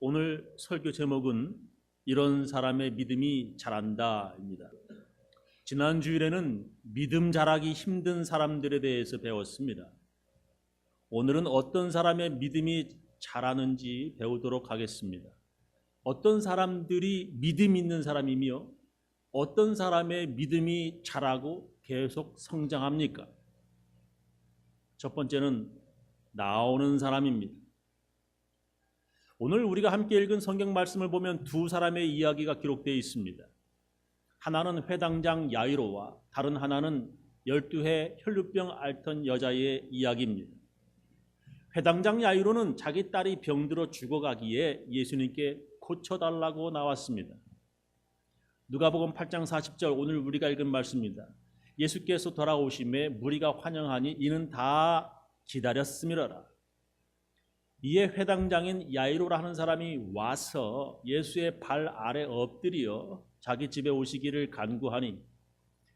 오늘 설교 제목은 이런 사람의 믿음이 자란다입니다. 지난 주일에는 믿음 자라기 힘든 사람들에 대해서 배웠습니다. 오늘은 어떤 사람의 믿음이 자라는지 배우도록 하겠습니다. 어떤 사람들이 믿음 있는 사람이며 어떤 사람의 믿음이 자라고 계속 성장합니까? 첫 번째는 나오는 사람입니다. 오늘 우리가 함께 읽은 성경 말씀을 보면 두 사람의 이야기가 기록되어 있습니다. 하나는 회당장 야이로와 다른 하나는 12해 혈루병 앓던 여자의 이야기입니다. 회당장 야이로는 자기 딸이 병들어 죽어가기에 예수님께 고쳐달라고 나왔습니다. 누가복음 8장 40절 오늘 우리가 읽은 말씀입니다. 예수께서 돌아오심에 무리가 환영하니 이는 다 기다렸음이로라. 이에 회당장인 야이로라 하는 사람이 와서 예수의 발 아래 엎드려 자기 집에 오시기를 간구하니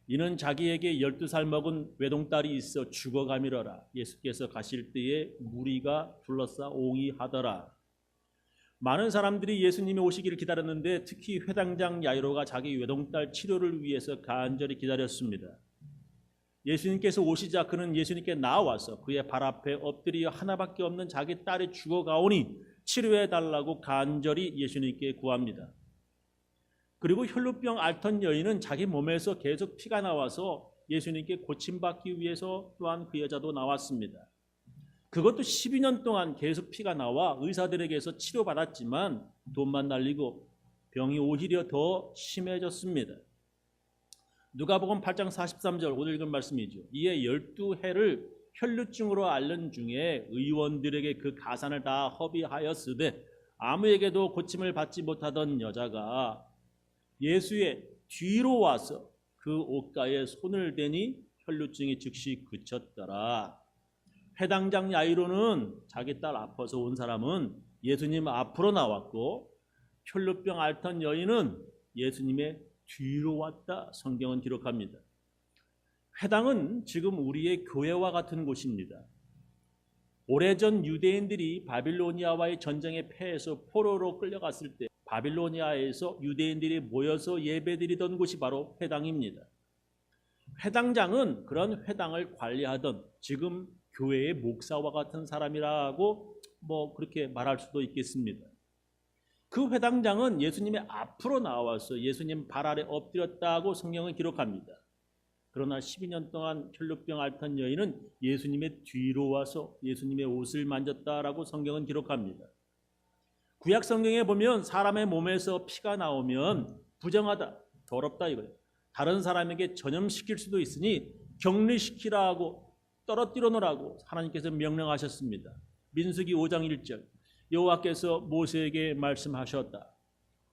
이는 자기에게 12살 먹은 외동딸이 있어 죽어가미러라. 예수께서 가실 때에 무리가 둘러싸 옹이하더라. 많은 사람들이 예수님이 오시기를 기다렸는데 특히 회당장 야이로가 자기 외동딸 치료를 위해서 간절히 기다렸습니다. 예수님께서 오시자 그는 예수님께 나와서 그의 발 앞에 엎드려 하나밖에 없는 자기 딸이 죽어가오니 치료해달라고 간절히 예수님께 구합니다. 그리고 혈루병 앓던 여인은 자기 몸에서 계속 피가 나와서 예수님께 고침받기 위해서 또한 그 여자도 나왔습니다. 그것도 12년 동안 계속 피가 나와 의사들에게서 치료받았지만 돈만 날리고 병이 오히려 더 심해졌습니다. 누가복음 8장 43절 오늘 읽은 말씀이죠. 이에 12해를 혈루증으로 앓는 중에 의원들에게 그 가산을 다 허비하였으되 아무에게도 고침을 받지 못하던 여자가 예수의 뒤로 와서 그 옷가에 손을 대니 혈루증이 즉시 그쳤더라. 회당장 야이로는 자기 딸 아파서 온 사람은 예수님 앞으로 나왔고 혈루병 앓던 여인은 예수님의 뒤로 왔다 성경은 기록합니다. 회당은 지금 우리의 교회와 같은 곳입니다. 오래전 유대인들이 바빌로니아와의 전쟁에 패해서 포로로 끌려갔을 때 바빌로니아에서 유대인들이 모여서 예배드리던 곳이 바로 회당입니다. 회당장은 그런 회당을 관리하던 지금 교회의 목사와 같은 사람이라고 그렇게 말할 수도 있겠습니다. 그 회당장은 예수님의 앞으로 나와서 예수님 발 아래 엎드렸다고 성경은 기록합니다. 그러나 12년 동안 혈루병 앓던 여인은 예수님의 뒤로 와서 예수님의 옷을 만졌다라고 성경은 기록합니다. 구약 성경에 보면 사람의 몸에서 피가 나오면 부정하다, 더럽다 이거예요. 다른 사람에게 전염시킬 수도 있으니 격리시키라고 떨어뜨려 놓으라고 하나님께서 명령하셨습니다. 민수기 5장 1절 여호와께서 모세에게 말씀하셨다.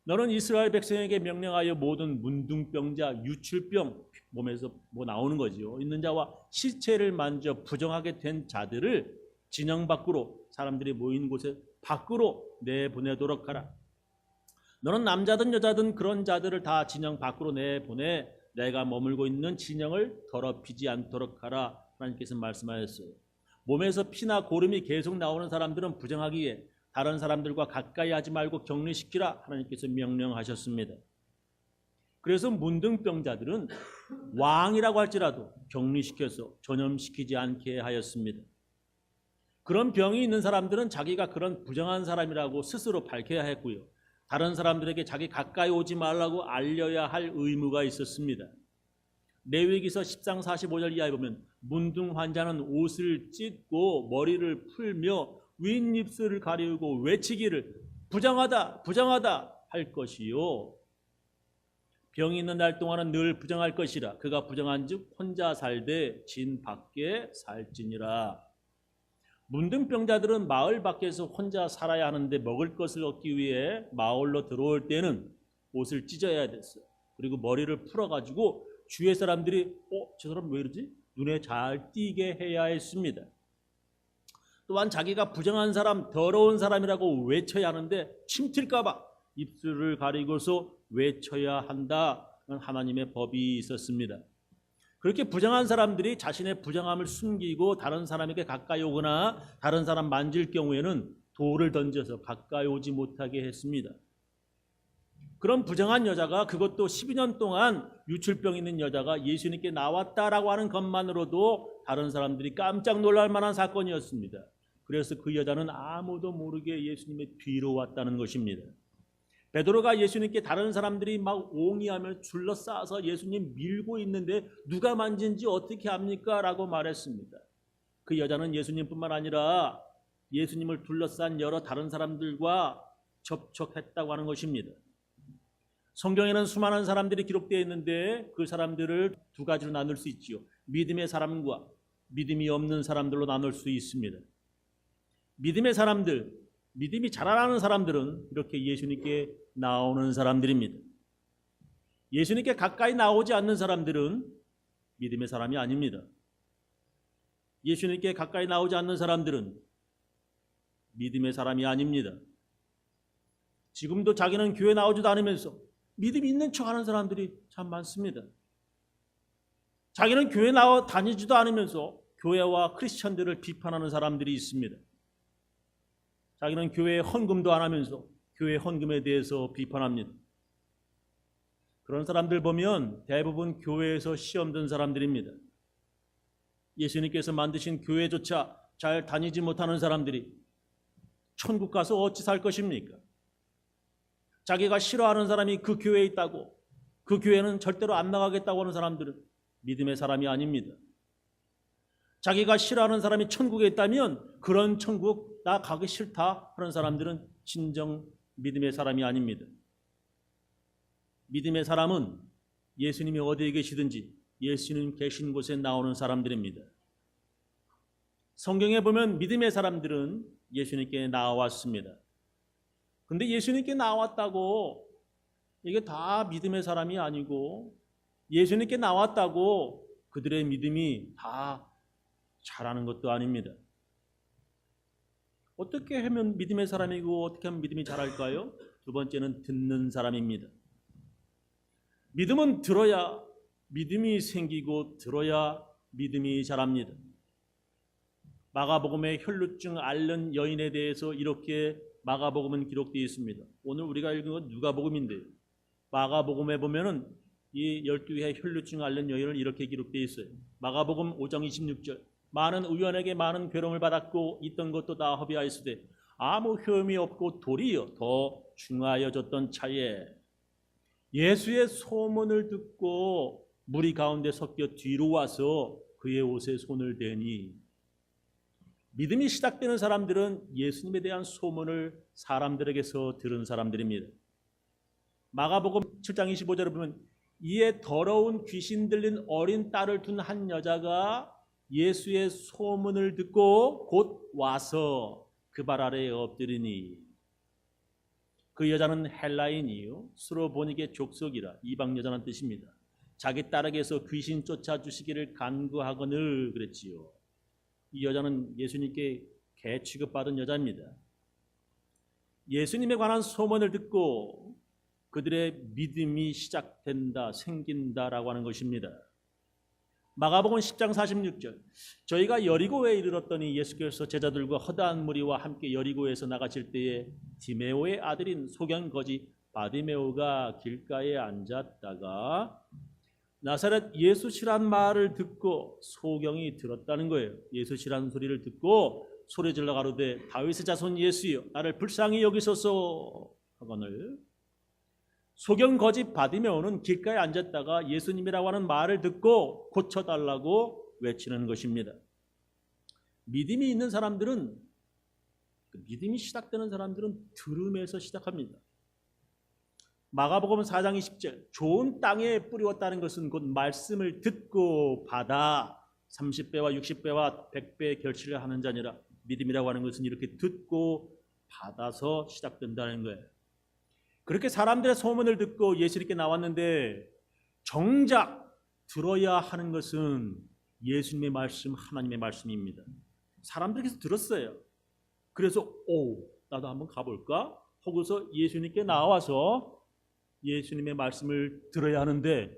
너는 이스라엘 백성에게 명령하여 모든 문둥병자, 유출병, 몸에서 나오는 거지요. 있는 자와 시체를 만져 부정하게 된 자들을 진영 밖으로 사람들이 모인 곳에 밖으로 내보내도록 하라. 너는 남자든 여자든 그런 자들을 다 진영 밖으로 내보내 내가 머물고 있는 진영을 더럽히지 않도록 하라. 하나님께서 말씀하셨어요. 몸에서 피나 고름이 계속 나오는 사람들은 부정하기에 다른 사람들과 가까이 하지 말고 격리시키라 하나님께서 명령하셨습니다. 그래서 문둥병자들은 왕이라고 할지라도 격리시켜서 전염시키지 않게 하였습니다. 그런 병이 있는 사람들은 자기가 그런 부정한 사람이라고 스스로 밝혀야 했고요. 다른 사람들에게 자기 가까이 오지 말라고 알려야 할 의무가 있었습니다. 레위기서 10장 45절 이하에 보면 문둥 환자는 옷을 찢고 머리를 풀며 윗입술을 가리우고 외치기를 부정하다 부정하다 할 것이요. 병이 있는 날 동안은 늘 부정할 것이라. 그가 부정한즉 혼자 살되 진 밖에 살지니라. 문둥병자들은 마을 밖에서 혼자 살아야 하는데 먹을 것을 얻기 위해 마을로 들어올 때는 옷을 찢어야 됐어요. 그리고 머리를 풀어가지고 주위의 사람들이 저 사람 왜 이러지? 눈에 잘 띄게 해야 했습니다. 또한 자기가 부정한 사람, 더러운 사람이라고 외쳐야 하는데 침튈까 봐 입술을 가리고서 외쳐야 한다는 하나님의 법이 있었습니다. 그렇게 부정한 사람들이 자신의 부정함을 숨기고 다른 사람에게 가까이 오거나 다른 사람 만질 경우에는 돌을 던져서 가까이 오지 못하게 했습니다. 그런 부정한 여자가, 그것도 12년 동안 유출병 있는 여자가 예수님께 나왔다라고 하는 것만으로도 다른 사람들이 깜짝 놀랄 만한 사건이었습니다. 그래서 그 여자는 아무도 모르게 예수님의 뒤로 왔다는 것입니다. 베드로가 예수님께 다른 사람들이 막 옹이하며 둘러싸서 예수님 밀고 있는데 누가 만진지 어떻게 합니까? 라고 말했습니다. 그 여자는 예수님뿐만 아니라 예수님을 둘러싼 여러 다른 사람들과 접촉했다고 하는 것입니다. 성경에는 수많은 사람들이 기록되어 있는데 그 사람들을 두 가지로 나눌 수 있지요. 믿음의 사람과 믿음이 없는 사람들로 나눌 수 있습니다. 믿음의 사람들, 믿음이 자라나는 사람들은 이렇게 예수님께 나오는 사람들입니다. 예수님께 가까이 나오지 않는 사람들은 믿음의 사람이 아닙니다. 예수님께 가까이 나오지 않는 사람들은 믿음의 사람이 아닙니다. 지금도 자기는 교회 나오지도 않으면서 믿음이 있는 척하는 사람들이 참 많습니다. 자기는 교회 나와 다니지도 않으면서 교회와 크리스천들을 비판하는 사람들이 있습니다. 자기는 교회에 헌금도 안 하면서 교회 헌금에 대해서 비판합니다. 그런 사람들 보면 대부분 교회에서 시험 든 사람들입니다. 예수님께서 만드신 교회조차 잘 다니지 못하는 사람들이 천국 가서 어찌 살 것입니까? 자기가 싫어하는 사람이 그 교회에 있다고, 그 교회는 절대로 안 나가겠다고 하는 사람들은 믿음의 사람이 아닙니다. 자기가 싫어하는 사람이 천국에 있다면 그런 천국 나 가기 싫다 하는 사람들은 진정 믿음의 사람이 아닙니다. 믿음의 사람은 예수님이 어디에 계시든지 예수님 계신 곳에 나오는 사람들입니다. 성경에 보면 믿음의 사람들은 예수님께 나왔습니다. 근데 예수님께 나왔다고 이게 다 믿음의 사람이 아니고, 예수님께 나왔다고 그들의 믿음이 다 잘하는 것도 아닙니다. 어떻게 하면 믿음의 사람이고 어떻게 하면 믿음이 잘할까요? 두 번째는 듣는 사람입니다. 믿음은 들어야 믿음이 생기고 들어야 믿음이 자랍니다. 마가복음의 혈루증 앓는 여인에 대해서 이렇게 마가복음은 기록되어 있습니다. 오늘 우리가 읽은 건 누가복음인데요. 마가복음에 보면은 이 12회 혈루증 앓는 여인을 이렇게 기록되어 있어요. 마가복음 5장 26절. 많은 의원에게 많은 괴로움을 받았고 있던 것도 다 허비하였으되 아무 효험이 없고 도리어 더 중하여졌던 차에 예수의 소문을 듣고 무리 가운데 섞여 뒤로 와서 그의 옷에 손을 대니, 믿음이 시작되는 사람들은 예수님에 대한 소문을 사람들에게서 들은 사람들입니다. 마가복음 7장 25절에 보면 이에 더러운 귀신 들린 어린 딸을 둔 한 여자가 예수의 소문을 듣고 곧 와서 그 발 아래에 엎드리니, 그 여자는 헬라인이요 스로보니게 족속이라 이방 여자란 뜻입니다. 자기 딸에게서 귀신 쫓아주시기를 간구하거늘 그랬지요. 이 여자는 예수님께 개 취급받은 여자입니다. 예수님에 관한 소문을 듣고 그들의 믿음이 시작된다, 생긴다라고 하는 것입니다. 마가복음 10장 46절. 저희가 여리고에 이르렀더니 예수께서 제자들과 허다한 무리와 함께 여리고에서 나가실 때에 디메오의 아들인 소경거지 바디메오가 길가에 앉았다가 나사렛 예수시란 말을 듣고 소경이 들었다는 거예요. 예수시란 소리를 듣고 소리질러 가로되 다윗의 자손 예수여 나를 불쌍히 여기소서 하거늘, 소경 거지 바디메오는 길가에 앉았다가 예수님이라고 하는 말을 듣고 고쳐달라고 외치는 것입니다. 믿음이 있는 사람들은, 믿음이 시작되는 사람들은 들음에서 시작합니다. 마가복음 4장 20절. 좋은 땅에 뿌리웠다는 것은 곧 말씀을 듣고 받아 30배와 60배와 100배의 결실을 하는 자니라. 믿음이라고 하는 것은 이렇게 듣고 받아서 시작된다는 거예요. 그렇게 사람들의 소문을 듣고 예수님께 나왔는데 정작 들어야 하는 것은 예수님의 말씀, 하나님의 말씀입니다. 사람들께서 들었어요. 그래서 나도 한번 가볼까? 하고서 예수님께 나와서 예수님의 말씀을 들어야 하는데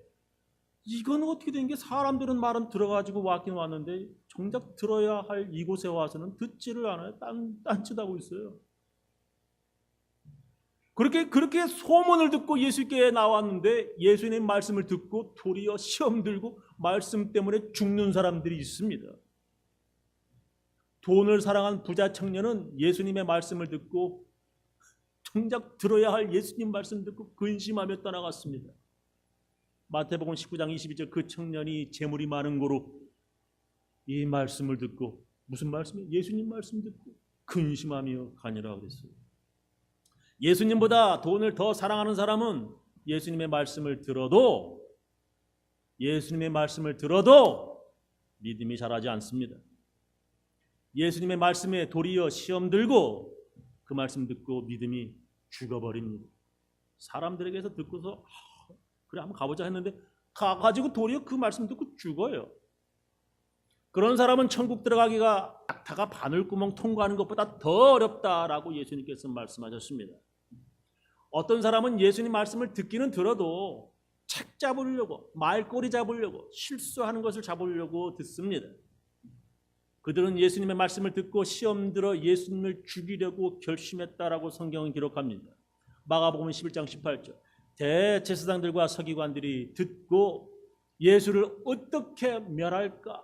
이건 어떻게 된 게 사람들은 말은 들어가지고 왔긴 왔는데 정작 들어야 할 이곳에 와서는 듣지를 않아요. 딴짓하고 있어요. 그렇게 소문을 듣고 예수께 나왔는데 예수님 말씀을 듣고 도리어 시험 들고 말씀 때문에 죽는 사람들이 있습니다. 돈을 사랑한 부자 청년은 예수님의 말씀을 듣고 정작 들어야 할 예수님 말씀 듣고 근심하며 떠나갔습니다. 마태복음 19장 22절 그 청년이 재물이 많은 고로 이 말씀을 듣고 무슨 말씀이에요? 예수님 말씀 듣고 근심하며 가니라 그랬어요. 예수님보다 돈을 더 사랑하는 사람은 예수님의 말씀을 들어도 믿음이 자라지 않습니다. 예수님의 말씀에 도리어 시험 들고 그 말씀 듣고 믿음이 죽어버립니다. 사람들에게서 듣고서 그래 한번 가보자 했는데 가가지고 도리어 그 말씀 듣고 죽어요. 그런 사람은 천국 들어가기가 낙타가 바늘구멍 통과하는 것보다 더 어렵다라고 예수님께서 말씀하셨습니다. 어떤 사람은 예수님 말씀을 듣기는 들어도 책 잡으려고 말꼬리 잡으려고 실수하는 것을 잡으려고 듣습니다. 그들은 예수님의 말씀을 듣고 시험 들어 예수님을 죽이려고 결심했다라고 성경은 기록합니다. 마가복음 11장 18절 대제사장들과 서기관들이 듣고 예수를 어떻게 멸할까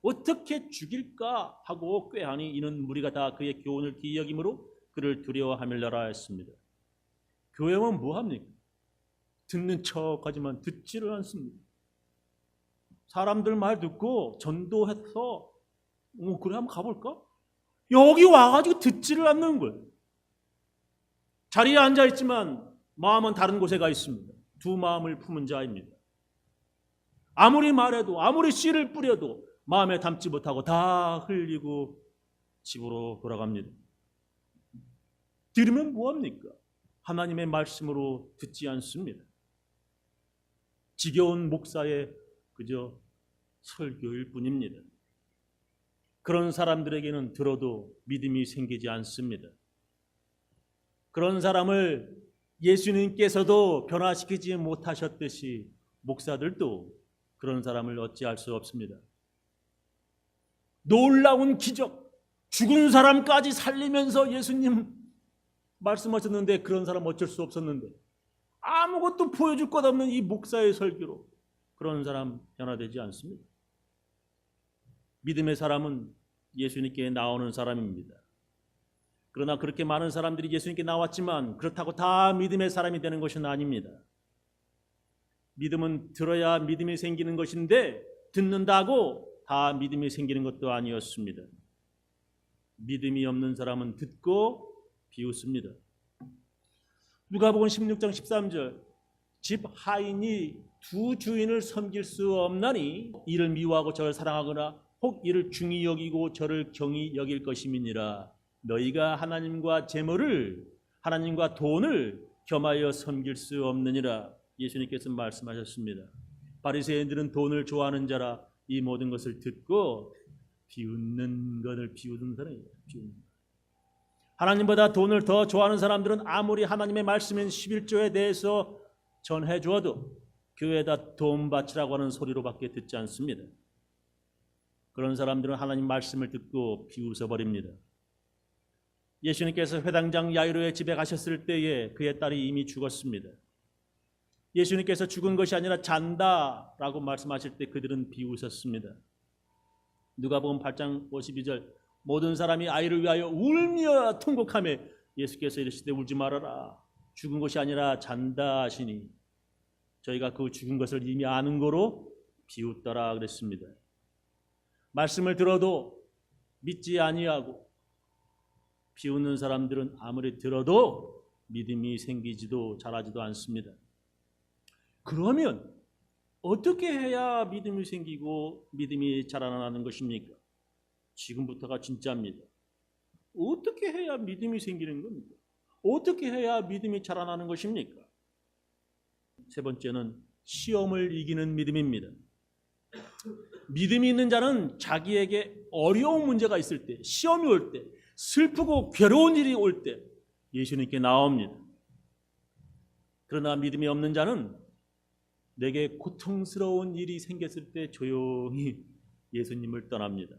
어떻게 죽일까 하고 꾀하니 이는 무리가 다 그의 교훈을 기여김으로 그를 두려워하밀라라 했습니다. 교회는 뭐합니까? 듣는 척하지만 듣지를 않습니다. 사람들 말 듣고 전도해서 그래 한번 가볼까? 여기 와가지고 듣지를 않는 거예요. 자리에 앉아있지만 마음은 다른 곳에 가 있습니다. 두 마음을 품은 자입니다. 아무리 말해도 아무리 씨를 뿌려도 마음에 담지 못하고 다 흘리고 집으로 돌아갑니다. 들으면 뭐합니까? 하나님의 말씀으로 듣지 않습니다. 지겨운 목사의 그저 설교일 뿐입니다. 그런 사람들에게는 들어도 믿음이 생기지 않습니다. 그런 사람을 예수님께서도 변화시키지 못하셨듯이 목사들도 그런 사람을 어찌할 수 없습니다. 놀라운 기적, 죽은 사람까지 살리면서 예수님 말씀하셨는데 그런 사람 어쩔 수 없었는데 아무것도 보여줄 것 없는 이 목사의 설교로 그런 사람 변화되지 않습니다. 믿음의 사람은 예수님께 나오는 사람입니다. 그러나 그렇게 많은 사람들이 예수님께 나왔지만 그렇다고 다 믿음의 사람이 되는 것은 아닙니다. 믿음은 들어야 믿음이 생기는 것인데 듣는다고 다 믿음이 생기는 것도 아니었습니다. 믿음이 없는 사람은 듣고 비웃습니다. 누가복음 16장 13절 집 하인이 두 주인을 섬길 수 없나니 이를 미워하고 저를 사랑하거나 혹 이를 중히 여기고 저를 경히 여길 것임이니라. 너희가 하나님과 재물을 하나님과 돈을 겸하여 섬길 수 없느니라. 예수님께서 말씀하셨습니다. 바리새인들은 돈을 좋아하는 자라 이 모든 것을 듣고 비웃는 사람이에요. 하나님보다 돈을 더 좋아하는 사람들은 아무리 하나님의 말씀인 11조에 대해서 전해 주어도 교회에다 돈 바치라고 하는 소리로밖에 듣지 않습니다. 그런 사람들은 하나님 말씀을 듣고 비웃어버립니다. 예수님께서 회당장 야이로의 집에 가셨을 때에 그의 딸이 이미 죽었습니다. 예수님께서 죽은 것이 아니라 잔다라고 말씀하실 때 그들은 비웃었습니다. 누가복음 8장 52절 모든 사람이 아이를 위하여 울며 통곡하며 예수께서 이르시되 울지 말아라 죽은 것이 아니라 잔다 하시니 저희가 그 죽은 것을 이미 아는 거로 비웃더라 그랬습니다. 말씀을 들어도 믿지 아니하고 비웃는 사람들은 아무리 들어도 믿음이 생기지도 자라지도 않습니다. 그러면 어떻게 해야 믿음이 생기고 믿음이 자라나는 것입니까? 지금부터가 진짜입니다. 어떻게 해야 믿음이 생기는 겁니까? 어떻게 해야 믿음이 자라나는 것입니까? 세 번째는 시험을 이기는 믿음입니다. 믿음이 있는 자는 자기에게 어려운 문제가 있을 때, 시험이 올 때, 슬프고 괴로운 일이 올 때 예수님께 나옵니다. 그러나 믿음이 없는 자는 내게 고통스러운 일이 생겼을 때 조용히 예수님을 떠납니다.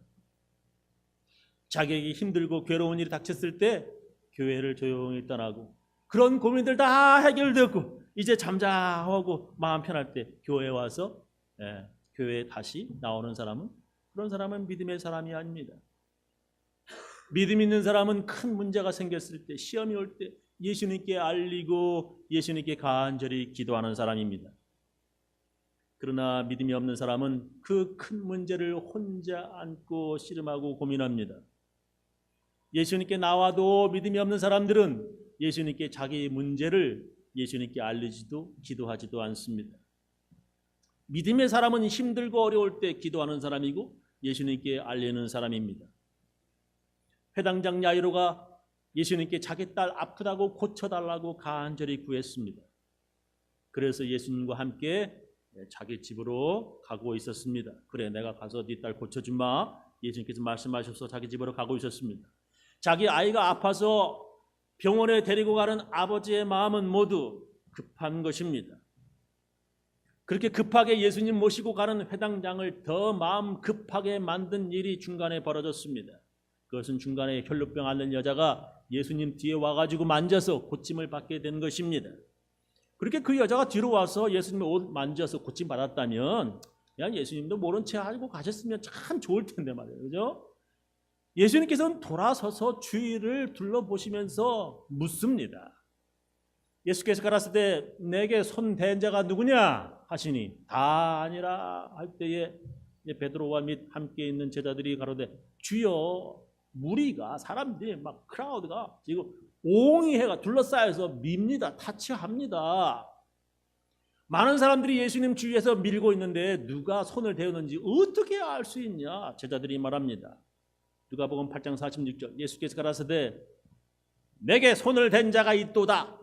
자기에게 힘들고 괴로운 일이 닥쳤을 때 교회를 조용히 떠나고, 그런 고민들 다 해결되었고 이제 잠잠하고 마음 편할 때 교회에 와서 교회에 다시 나오는 사람은, 그런 사람은 믿음의 사람이 아닙니다. 믿음 있는 사람은 큰 문제가 생겼을 때, 시험이 올 때 예수님께 알리고 예수님께 간절히 기도하는 사람입니다. 그러나 믿음이 없는 사람은 그 큰 문제를 혼자 안고 씨름하고 고민합니다. 예수님께 나와도 믿음이 없는 사람들은 예수님께 자기 문제를 예수님께 알리지도 기도하지도 않습니다. 믿음의 사람은 힘들고 어려울 때 기도하는 사람이고 예수님께 알리는 사람입니다. 회당장 야이로가 예수님께 자기 딸 아프다고 고쳐달라고 간절히 구했습니다. 그래서 예수님과 함께 자기 집으로 가고 있었습니다. 그래, 내가 가서 네 딸 고쳐주마. 예수님께서 말씀하셔서 자기 집으로 가고 있었습니다. 자기 아이가 아파서 병원에 데리고 가는 아버지의 마음은 모두 급한 것입니다. 그렇게 급하게 예수님 모시고 가는 회당장을 더 마음 급하게 만든 일이 중간에 벌어졌습니다. 그것은 중간에 혈루병 앓는 여자가 예수님 뒤에 와가지고 만져서 고침을 받게 된 것입니다. 그렇게 그 여자가 뒤로 와서 예수님의 옷 만져서 고침 받았다면 그냥 예수님도 모른 채 알고 가셨으면 참 좋을 텐데 말이에요. 그죠? 예수님께서는 돌아서서 주위를 둘러보시면서 묻습니다. 예수께서 가라사대 때 내게 손 댄 자가 누구냐 하시니 다 아니라 할 때에 베드로와 및 함께 있는 제자들이 가로되 주여, 무리가, 사람들이 막 크라우드가 지금 옹이 해가 둘러싸여서 밉니다. 타치합니다. 많은 사람들이 예수님 주위에서 밀고 있는데 누가 손을 대었는지 어떻게 알 수 있냐? 제자들이 말합니다. 누가복음 8장 46절 예수께서 가라사대 내게 손을 댄 자가 있도다.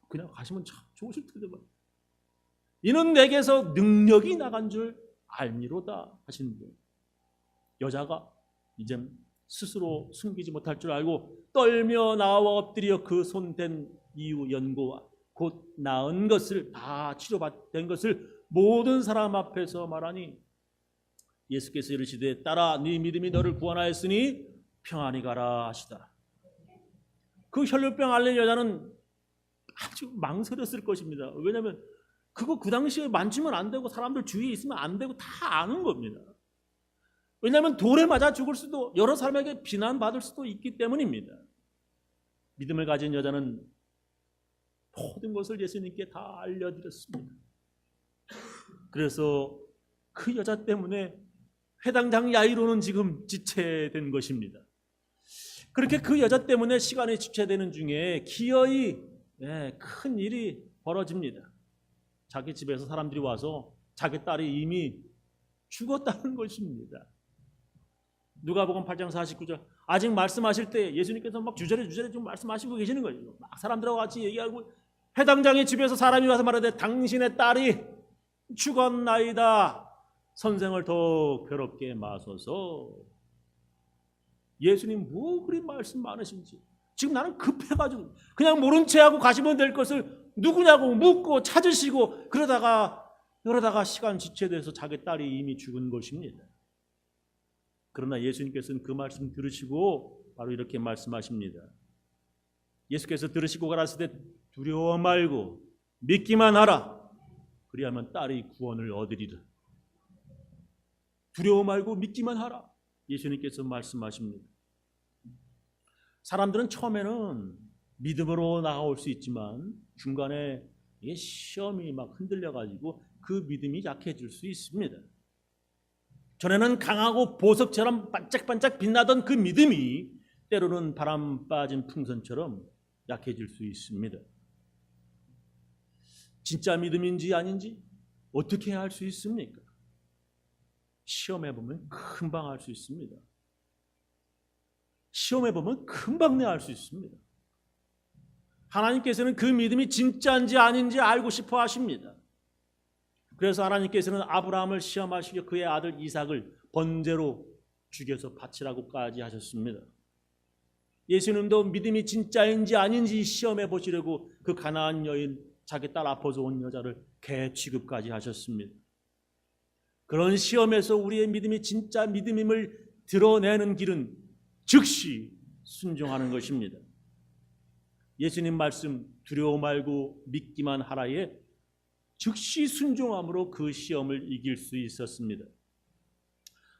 그냥 가시면 참 좋으실 텐데 이는 내게서 능력이 나간 줄 알미로다 하시는데, 여자가 이제 스스로 숨기지 못할 줄 알고 떨며 나와 엎드려 그 손 댄 이유 연고와 곧 나은 것을 다 치료받은 것을 모든 사람 앞에서 말하니 예수께서 이르시되 딸아, 네 믿음이 너를 구원하였으니 평안히 가라 하시더라. 그 혈루병 앓는 여자는 아주 망설였을 것입니다. 왜냐하면 그거 그 당시에 만지면 안 되고 사람들 주위에 있으면 안 되고 다 아는 겁니다. 왜냐하면 돌에 맞아 죽을 수도, 여러 사람에게 비난받을 수도 있기 때문입니다. 믿음을 가진 여자는 모든 것을 예수님께 다 알려드렸습니다. 그래서 그 여자 때문에 회당장 야이로는 지금 지체된 것입니다. 그렇게 그 여자 때문에 시간이 지체되는 중에 기어이 큰 일이 벌어집니다. 자기 집에서 사람들이 와서 자기 딸이 이미 죽었다는 것입니다. 누가복음 8장 49절 아직 말씀하실 때 예수님께서 막 주저리 좀 말씀하시고 계시는 거예요. 막 사람들하고 같이 얘기하고, 회당장의 집에서 사람이 와서 말하되 당신의 딸이 죽었나이다. 선생을 더 괴롭게 마소서. 예수님 뭐 그리 말씀 많으신지, 지금 나는 급해가지고 그냥 모른 채 하고 가시면 될 것을 누구냐고 묻고 찾으시고 그러다가 시간 지체돼서 자기 딸이 이미 죽은 것입니다. 그러나 예수님께서는 그 말씀 들으시고 바로 이렇게 말씀하십니다. 예수께서 들으시고 가라사대 두려워 말고 믿기만 하라. 그리하면 딸이 구원을 얻으리라. 두려워 말고 믿기만 하라. 예수님께서 말씀하십니다. 사람들은 처음에는 믿음으로 나아올 수 있지만 중간에 시험이 막 흔들려가지고 그 믿음이 약해질 수 있습니다. 전에는 강하고 보석처럼 반짝반짝 빛나던 그 믿음이 때로는 바람 빠진 풍선처럼 약해질 수 있습니다. 진짜 믿음인지 아닌지 어떻게 알 수 있습니까? 시험해 보면 금방 알 수 있습니다. 시험해 보면 금방 알 수 있습니다. 하나님께서는 그 믿음이 진짜인지 아닌지 알고 싶어 하십니다. 그래서 하나님께서는 아브라함을 시험하시려 그의 아들 이삭을 번제로 죽여서 바치라고까지 하셨습니다. 예수님도 믿음이 진짜인지 아닌지 시험해 보시려고 그 가나안 여인 자기 딸 아파서 온 여자를 개 취급까지 하셨습니다. 그런 시험에서 우리의 믿음이 진짜 믿음임을 드러내는 길은 즉시 순종하는 것입니다. 예수님 말씀 두려워 말고 믿기만 하라에 즉시 순종함으로 그 시험을 이길 수 있었습니다.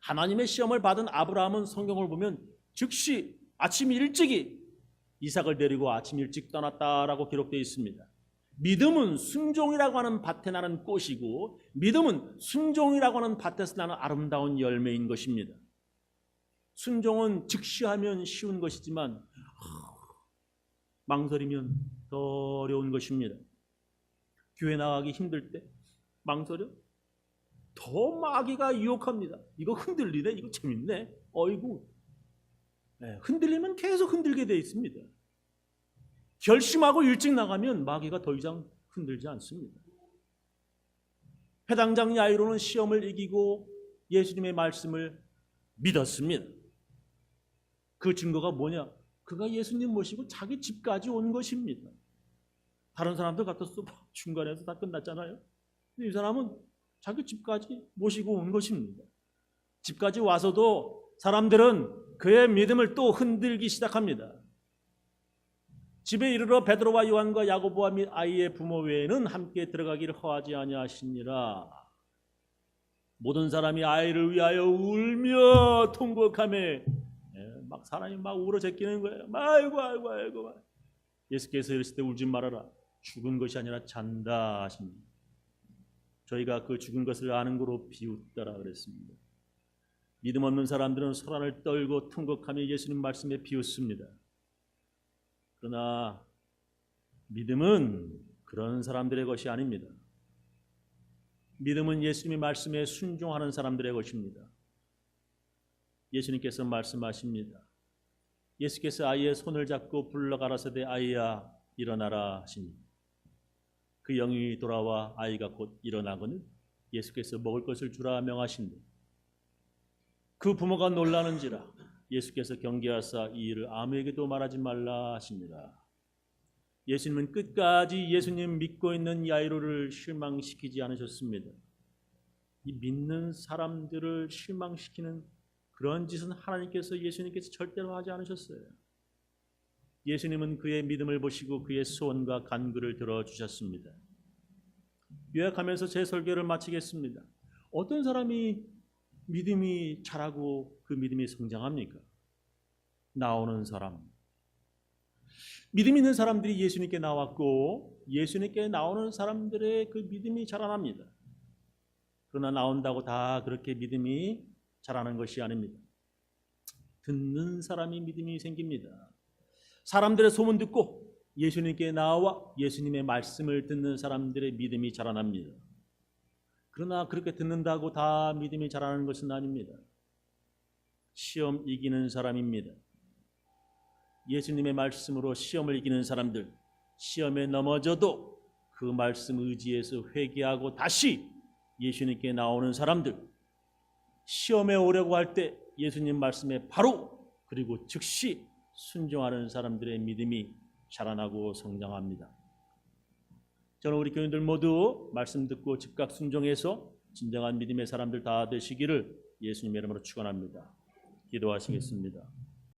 하나님의 시험을 받은 아브라함은 성경을 보면 즉시 아침 일찍이 이삭을 데리고 아침 일찍 떠났다라고 기록되어 있습니다. 믿음은 순종이라고 하는 밭에 나는 꽃이고 믿음은 순종이라고 하는 밭에서 나는 아름다운 열매인 것입니다. 순종은 즉시 하면 쉬운 것이지만 망설이면 더 어려운 것입니다. 교회 나가기 힘들 때 망설여? 더 마귀가 유혹합니다. 이거 흔들리네? 이거 재밌네? 어이구. 네, 흔들리면 계속 흔들게 돼 있습니다. 결심하고 일찍 나가면 마귀가 더 이상 흔들지 않습니다. 회당장 야이로는 시험을 이기고 예수님의 말씀을 믿었습니다. 그 증거가 뭐냐? 그가 예수님 모시고 자기 집까지 온 것입니다. 다른 사람들 같았어. 중간에서 다 끝났잖아요. 근데 이 사람은 자기 집까지 모시고 온 것입니다. 집까지 와서도 사람들은 그의 믿음을 또 흔들기 시작합니다. 집에 이르러 베드로와 요한과 야고보와 및 아이의 부모 외에는 함께 들어가기를 허하지 아니하시니라. 모든 사람이 아이를 위하여 울며 통곡하며 막 사람이 막 울어 제끼는 거예요. 아이고. 예수께서 이르실 때 울지 말아라. 죽은 것이 아니라 잔다 하십니다. 저희가 그 죽은 것을 아는 거로 비웃더라 그랬습니다. 믿음 없는 사람들은 소란을 떨고 통곡하며 예수님 말씀에 비웃습니다. 그러나 믿음은 그런 사람들의 것이 아닙니다. 믿음은 예수님의 말씀에 순종하는 사람들의 것입니다. 예수님께서 말씀하십니다. 예수께서 아이의 손을 잡고 불러가라사대 아이야 일어나라 하시니 그 영이 돌아와 아이가 곧 일어나거늘 예수께서 먹을 것을 주라 명하신대. 그 부모가 놀라는지라 예수께서 경계하사 이 일을 아무에게도 말하지 말라 하십니다. 예수님은 끝까지 예수님 믿고 있는 야이로를 실망시키지 않으셨습니다. 이 믿는 사람들을 실망시키는 그런 짓은 하나님께서 예수님께서 절대로 하지 않으셨어요. 예수님은 그의 믿음을 보시고 그의 소원과 간구를 들어주셨습니다. 요약하면서 제 설교를 마치겠습니다. 어떤 사람이 믿음이 자라고 그 믿음이 성장합니까? 나오는 사람. 믿음 있는 사람들이 예수님께 나왔고 예수님께 나오는 사람들의 그 믿음이 자라납니다. 그러나 나온다고 다 그렇게 믿음이 자라는 것이 아닙니다. 듣는 사람이 믿음이 생깁니다. 사람들의 소문 듣고 예수님께 나와 예수님의 말씀을 듣는 사람들의 믿음이 자라납니다. 그러나 그렇게 듣는다고 다 믿음이 자라는 것은 아닙니다. 시험 이기는 사람입니다. 예수님의 말씀으로 시험을 이기는 사람들, 시험에 넘어져도 그 말씀 의지에서 회개하고 다시 예수님께 나오는 사람들, 시험에 오려고 할 때 예수님 말씀에 바로 그리고 즉시 순종하는 사람들의 믿음이 자라나고 성장합니다. 저는 우리 교인들 모두 말씀 듣고 즉각 순종해서 진정한 믿음의 사람들 다 되시기를 예수님의 이름으로 축원합니다. 기도하시겠습니다.